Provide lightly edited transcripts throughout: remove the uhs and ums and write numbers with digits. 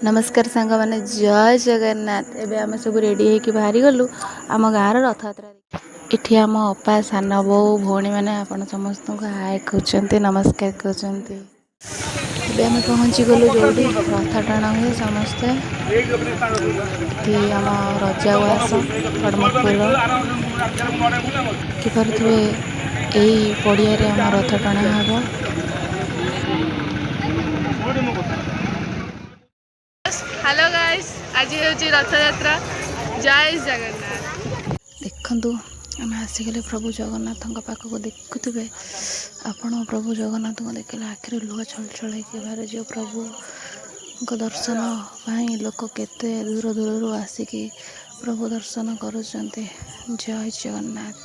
नमस्कार सांग मैंने जय जगन्नाथ। एबे आम सब रेडी होकर बाहरी गलु आम गाँव रथयात्रा। इठी आम अपा सान बो भौणी मैंने आपण समस्त को हाय कहते नमस्कार कहते। आम पहुँची गलु जो रथ टाणा हुए समस्ते आम रजा उआस कड़मपुर किपरि यही पड़िया आम रथ टाणा हम। हेलो गाइस, आज हूँ रथ यात्रा। जय जगन्नाथ। देखु आम आसिगले प्रभु जगन्नाथ पाखक देखुवे आपण प्रभु जगन्नाथ को देखले आखिर लुह छल छल बाहर जो प्रभु दर्शन पाई लोक केते दूर दूर आसिकी प्रभु दर्शन करुँच। जय जगन्नाथ।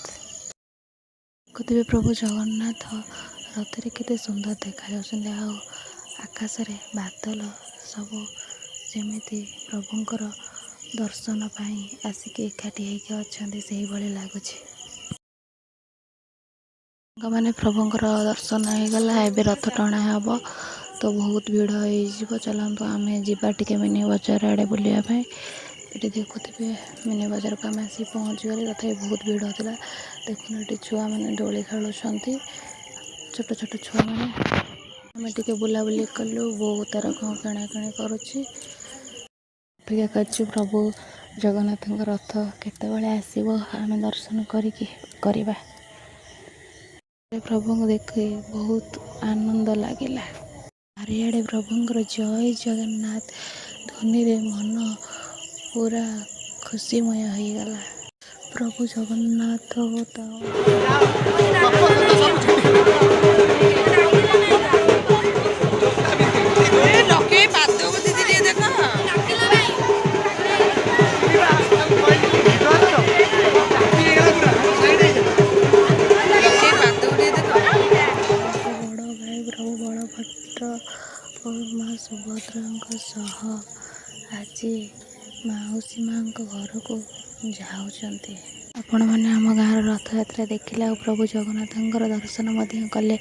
देखुवे प्रभु जगन्नाथ रथ केते सुंदर देखा आकाश रे बादल सब जमीती प्रभुंकर दर्शन पाई आसिकी एकाठी होकर अच्छा से लगुच। मैंने प्रभुंकर दर्शन हो गला एवं रथ टଣା हम तो बहुत भीड़ हो चलतु आम जा टे मिनी बजार आड़े बुलायापी। ये देखुवे मिनी बजार को आम आसी पहुँची गले तथा बहुत भीड़ होता। देखुन ये छुआ मैंने डोली खेलुं छोट छोट छुआ मैंने आम टे बुलाबुली कलु बहुत तार कौन किणाकिणी करुच्ची प्रभु जगन्नाथ रथ केतबेले आसब आम दर्शन करवा। प्रभु को देख बहुत आनंद लगिला। चारिआडे प्रभुंर जय जगन्नाथ ध्वनि रे मन पूरा खुशीमय हो गला। प्रभु जगन्नाथ और माँ सुभद्रा सह आज मौसी माँ घर को जाऊँच। आपण मैंने आम गाँव रथ यात्रा देखिले और प्रभु जगन्नाथ दर्शन कले।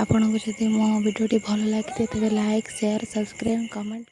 आपन को जदि मो वीडियोटी भल लगी तेज लाइक शेयर सब्सक्राइब कमेंट।